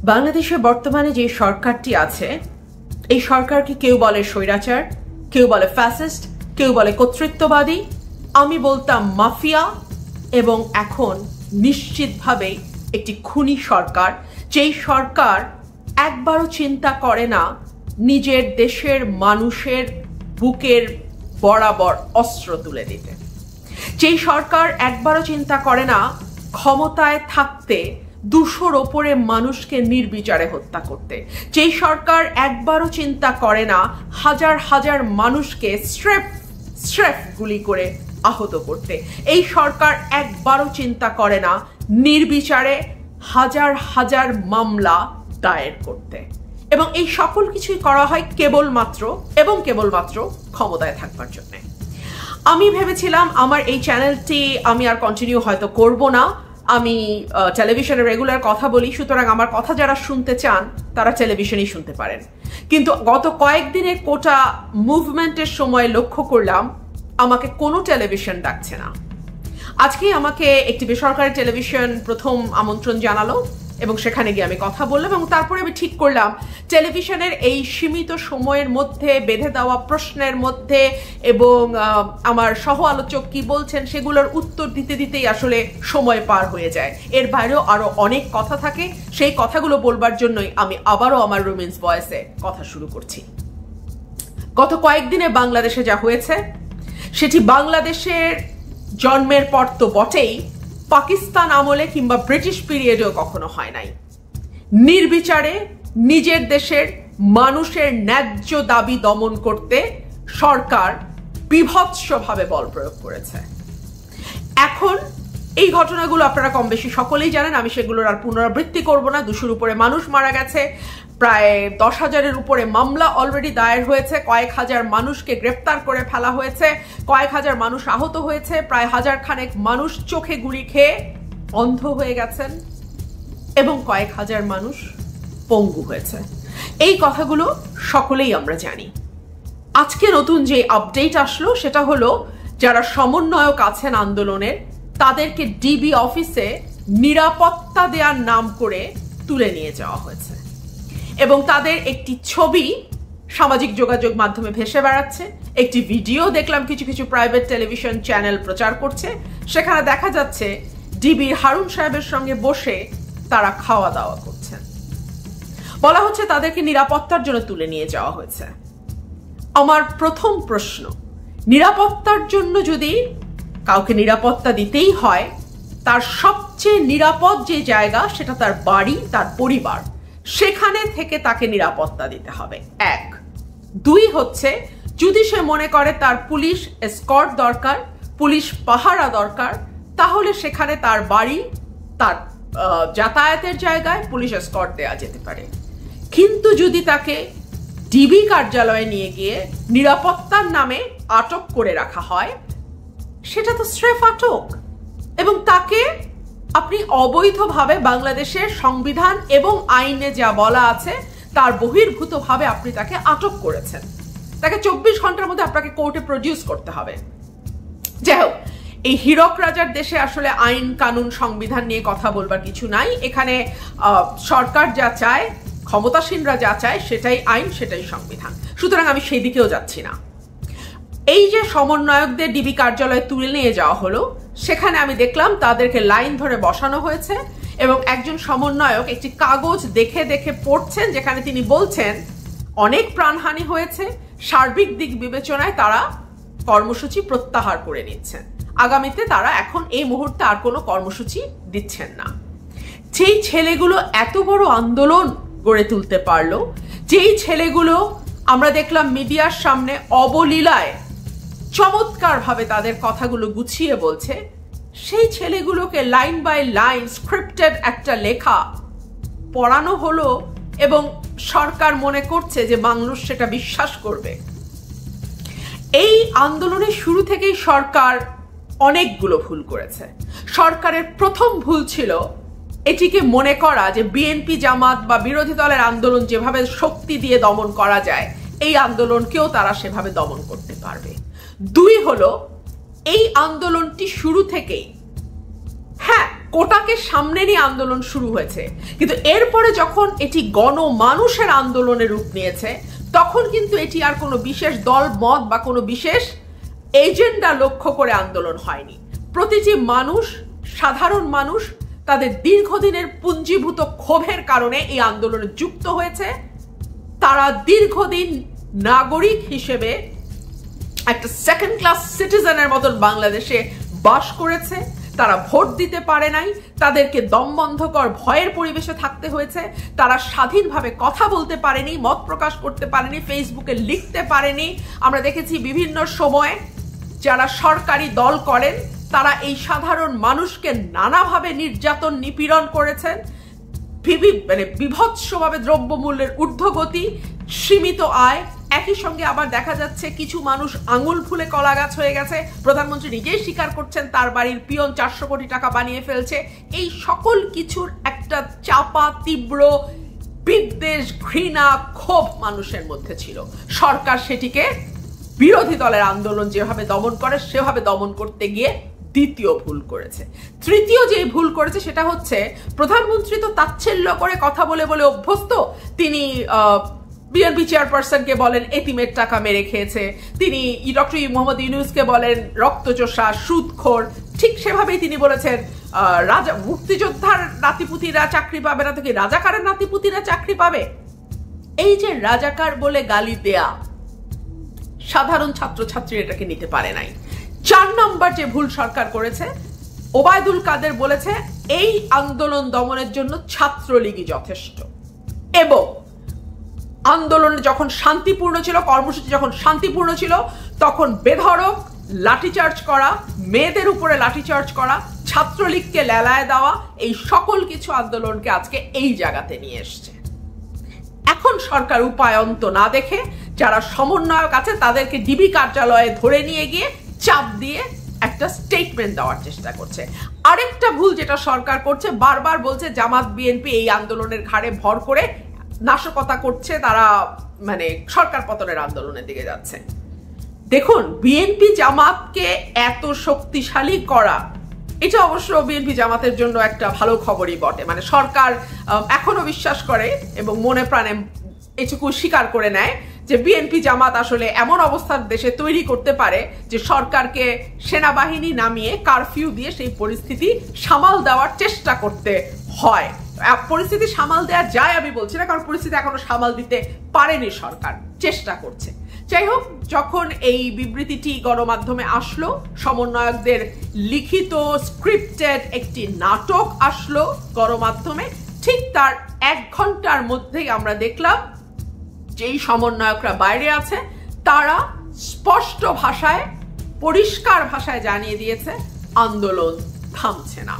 বাংলাদেশে বর্তমানে যে সরকারটি আছে এই সরকারকে কেউ বলে স্বৈরাচার, কেউ বলে ফ্যাসিস্ট, কেউ বলে কর্তৃত্ববাদী, আমি বলতাম মাফিয়া, এবং এখন নিশ্চিতভাবে একটি খুনি সরকার, যেই সরকার একবারও চিন্তা করে না নিজের দেশের মানুষের বুকের বরাবর অস্ত্র তুলে দিতে, যেই সরকার একবারও চিন্তা করে না ক্ষমতায় থাকতে 200-র ওপরে মানুষকে নির্বিচারে হত্যা করতে, যেই সরকার একবারও চিন্তা করে না হাজার হাজার মানুষকে স্রেফ গুলি করে আহত করতে, এই সরকার একবারও চিন্তা করে না নির্বিচারে হাজার হাজার মামলা দায়ের করতে, এবং এই সকল কিছুই করা হয় কেবলমাত্র ক্ষমতায় থাকবার জন্য। আমি ভেবেছিলাম আমার এই চ্যানেলটি আমি আর কন্টিনিউ হয়তো করব না, আমি টেলিভিশনে রেগুলার কথা বলি, সুতরাং আমার কথা যারা শুনতে চান তারা টেলিভিশনেই শুনতে পারেন। কিন্তু গত কয়েকদিনের কোটা মুভমেন্টের সময় লক্ষ্য করলাম আমাকে কোনো টেলিভিশন ডাকছে না। আজকেই আমাকে একটি বেসরকারি টেলিভিশন প্রথম আমন্ত্রণ জানালো এবং সেখানে গিয়ে আমি কথা বললাম, এবং তারপরে আমি ঠিক করলাম টেলিভিশনের এই সীমিত সময়ের মধ্যে বেঁধে দেওয়া প্রশ্নের মধ্যে এবং আমার সহ আলোচক কি বলছেন সেগুলোর উত্তর দিতে দিতেই আসলে সময় পার হয়ে যায়। এর বাইরেও আরো অনেক কথা থাকে, সেই কথাগুলো বলবার জন্যই আমি আবারও আমার রুমিন্স ভয়েসে কথা শুরু করছি। গত কয়েকদিনে বাংলাদেশে যা হয়েছে সেটি বাংলাদেশের জন্মের পর তো বটেই, পাকিস্তান আমলে কিংবা ব্রিটিশ পিরিয়ডেও কখনো হয় নাই। নির্বিচারে নিজের দেশের মানুষের ন্যায্য দাবি দমন করতে সরকার বিভৎসভাবে বল প্রয়োগ করেছে। এখন এই ঘটনাগুলো আপনারা কম বেশি সকলেই জানেন, আমি সেগুলোর আর পুনরাবৃত্তি করব না। 200-র উপরে মানুষ মারা গেছে, প্রায় 10,000-এর উপরে মামলা অলরেডি দায়ের হয়েছে, কয়েক হাজার মানুষকে গ্রেপ্তার করে ফেলা হয়েছে, কয়েক হাজার মানুষ আহত হয়েছে, প্রায় 1000 খানেক মানুষ চোখে গুলি খেয়ে অন্ধ হয়ে গেছেন এবং কয়েক হাজার মানুষ পঙ্গু হয়েছে। এই কথাগুলো সকলেই আমরা জানি। আজকে নতুন যে আপডেট আসলো সেটা হলো যারা সমন্বয়ক আছেন আন্দোলনের তাদেরকে ডিবি অফিসে নিরাপত্তা দেওয়ার নাম করে তুলে নিয়ে যাওয়া হয়েছে, এবং তাদের একটি ছবি সামাজিক যোগাযোগ মাধ্যমে ভেসে বেড়াচ্ছে। একটি ভিডিও দেখলাম কিছু কিছু প্রাইভেট টেলিভিশন চ্যানেল প্রচার করছে, সেখানে দেখা যাচ্ছে ডিবির হারুন সাহেবের সঙ্গে বসে তারা খাওয়া দাওয়া করছেন। বলা হচ্ছে তাদেরকে নিরাপত্তার জন্য তুলে নিয়ে যাওয়া হয়েছে। আমার প্রথম প্রশ্ন, নিরাপত্তার জন্য যদি কাউকে নিরাপত্তা দিতেই হয়, তার সবচেয়ে নিরাপদ যে জায়গা সেটা তার বাড়ি, তার পরিবার, সেখানে থেকে তাকে নিরাপত্তা দিতে হবে। 1, 2 হচ্ছে যদি সে মনে করে তার পুলিশ এসকর্ট দরকার, পুলিশ পাহারা দরকার, তাহলে সেখানে তার বাড়ি, তার যাতায়াতের জায়গায় পুলিশ এসকর্ট দেওয়া যেতে পারে। কিন্তু যদি তাকে ডিবি কার্যালয়ে নিয়ে গিয়ে নিরাপত্তার নামে আটক করে রাখা হয়, সেটা তো স্রেফ আটক, এবং তাকে আপনি অবৈধভাবে বাংলাদেশের সংবিধান এবং আইনে যা বলা আছে তার বহির্ভূতভাবে আপনি তাকে আটক করেছেন। তাকে 24 ঘন্টার মধ্যে আপনাকে কোর্টে প্রডিউস করতে হবে। যাই হোক, এই হীরক রাজার দেশে আসলে আইন কানুন সংবিধান নিয়ে কথা বলবার কিছু নাই। এখানে সরকার যা চায়, ক্ষমতাসীনরা যা চায় সেটাই আইন, সেটাই সংবিধান, সুতরাং আমি সেই দিকেও যাচ্ছি না। এই যে সমন্বয়কদের ডিবি কার্যালয়ে তুলে নিয়ে যাওয়া হলো, সেখানে আমি দেখলাম তাদেরকে লাইন ধরে বসানো হয়েছে এবং একজন সমন্বয়ক একটি কাগজ দেখে দেখে পড়ছেন, যেখানে তিনি বলছেন অনেক প্রাণহানি হয়েছে, সার্বিক দিক বিবেচনায় তারা কর্মসূচি প্রত্যাহার করে নিচ্ছেন, আগামীতে তারা এখন এই মুহূর্তে আর কোনো কর্মসূচি দিচ্ছেন না। যেই ছেলেগুলো এত বড় আন্দোলন গড়ে তুলতে পারলো, যেই ছেলেগুলো আমরা দেখলাম মিডিয়ার সামনে অবলীলায় চমৎকারভাবে তাদের কথাগুলো গুছিয়ে বলছে, সেই ছেলেগুলোকে লাইন বাই লাইন স্ক্রিপ্টেড একটা লেখা পড়ানো হলো এবং সরকার মনে করছে যে মানুষ সেটা বিশ্বাস করবে। এই আন্দোলনের শুরু থেকেই সরকার অনেকগুলো ভুল করেছে। সরকারের প্রথম ভুল ছিল এটিকে মনে করা যে বিএনপি জামাত বা বিরোধী দলের আন্দোলন যেভাবে শক্তি দিয়ে দমন করা যায়, এই আন্দোলনকেও তারা সেভাবে দমন করতে পারবে। 2 হলো এই আন্দোলনটি শুরু থেকেই, হ্যাঁ কোটাকে সামনে নিয়ে আন্দোলন শুরু হয়েছে, কিন্তু এরপরে যখন এটি গণমানুষের আন্দোলনের রূপ নিয়েছে তখন কিন্তু এটি আর কোনো বিশেষ দল মত বা কোনো বিশেষ এজেন্ডা লক্ষ্য করে আন্দোলন হয়নি। প্রতিটি মানুষ, সাধারণ মানুষ তাদের দীর্ঘদিনের পুঞ্জীভূত ক্ষোভের কারণে এই আন্দোলনে যুক্ত হয়েছে। তারা দীর্ঘদিন নাগরিক হিসেবে একটা সেকেন্ড ক্লাস সিটিজেনের মতন বাংলাদেশে বাস করেছে। তারা ভোট দিতে পারে নাই, তাদেরকে দমবন্ধকর ভয়ের পরিবেশে থাকতে হয়েছে, তারা স্বাধীনভাবে কথা বলতে পারেনি, মত প্রকাশ করতে পারেনি, ফেসবুকে লিখতে পারেনি। আমরা দেখেছি বিভিন্ন সময়ে যারা সরকারি দল করেন তারা এই সাধারণ মানুষকে নানাভাবে নির্যাতন নিপীড়ন করেছেন। বিভৎসভাবে দ্রব্যমূল্যের ঊর্ধ্বগতি, সীমিত আয়, একই সঙ্গে আবার দেখা যাচ্ছে কিছু মানুষ আঙুল ফুলে কলা গাছ হয়ে গেছে। প্রধানমন্ত্রী নিজেই স্বীকার করছেন তার বাড়ির পিয়ন 400 কোটি টাকা বানিয়ে ফেলছে। এই সকল কিছুর একটা চাপা তীব্র বিদ্বেষ, ঘৃণা, ক্ষোভ মানুষের মধ্যে ছিল। সরকার সেটিকে বিরোধী দলের আন্দোলন যেভাবে দমন করে সেভাবে দমন করতে গিয়ে দ্বিতীয় ভুল করেছে। তৃতীয় যে ভুল করেছে সেটা হচ্ছে, প্রধানমন্ত্রী তো তাচ্ছিল্য করে কথা বলে বলে অভ্যস্ত। তিনি বিএনপি চেয়ারপারসনকে বলেন এতিমের টাকা মেরে খেয়েছে, তিনি ডক্টর মোহাম্মদ ইউনূসকে বলেন রক্তচোষা, সুদখোর। ঠিক সেভাবেই তিনি বলেছেন রাজা মুক্তিযোদ্ধার নাতিপুতিরা চাকরি পাবে না, তো কি রাজাকারের নাতিপুতিরা চাকরি পাবে? এই যে রাজাকার বলে গালি দেয়া, সাধারণ ছাত্রছাত্রী এটাকে নিতে পারে নাই। 4 নম্বর যে ভুল সরকার করেছে, ওবায়দুল কাদের বলেছে এই আন্দোলন দমনের জন্য ছাত্রলীগই যথেষ্ট, এবং আন্দোলন যখন শান্তিপূর্ণ ছিল, কর্মসূচি যখন শান্তিপূর্ণ ছিল, তখন বেধড়ক লাঠিচার্জ করা, মেয়েদের উপরে লাঠিচার্জ করা, ছাত্রলীগকে লেলায় দেওয়া, এই সকল কিছু আন্দোলনকে আজকে এই জায়গাতে নিয়ে এসছে। এখন সরকার উপায়ন্ত না দেখে যারা সমন্বয়ক আছে তাদেরকে ডিবি কার্যালয়ে ধরে নিয়ে গিয়ে চাপ দিয়ে একটা স্টেটমেন্ট দেওয়ার চেষ্টা করছে। আরেকটা ভুল যেটা সরকার করছে, বারবার বলছে জামাত বিএনপি এই আন্দোলনের ঘাড়ে ভর করে নাশকতা করছে, তারা সরকার পতনের আন্দোলনের দিকে যাচ্ছে। দেখুন, বিএনপি জামাতকে এত শক্তিশালী করা, এটা অবশ্য বিএনপি জামাতের জন্য একটা ভালো খবরই বটে। সরকার এখনো বিশ্বাস করে এবং মনে প্রাণে এটুকু স্বীকার করে নেয় যে বিএনপি জামাত আসলে এমন অবস্থার দেশে তৈরি করতে পারে যে সরকারকে সেনাবাহিনী নামিয়ে কারফিউ দিয়ে সেই পরিস্থিতি সামাল দেওয়ার চেষ্টা করতে হয়। পরিস্থিতি সামাল দেওয়া যায় আমি বলছি না, কারণ পরিস্থিতি এখনো সামাল দিতে পারেনি সরকার, চেষ্টা করছে। যাই হোক, যখন এই বিবৃতিটি গণমাধ্যমে আসলো, সমন্বয়কদের লিখিত স্ক্রিপ্টেড একটি নাটক আসলো গণমাধ্যমে, ঠিক তার 1 ঘন্টার মধ্যেই আমরা দেখলাম যেই সমন্বয়করা বাইরে আছে তারা স্পষ্ট ভাষায়, পরিষ্কার ভাষায় জানিয়ে দিয়েছে আন্দোলন থামছে না।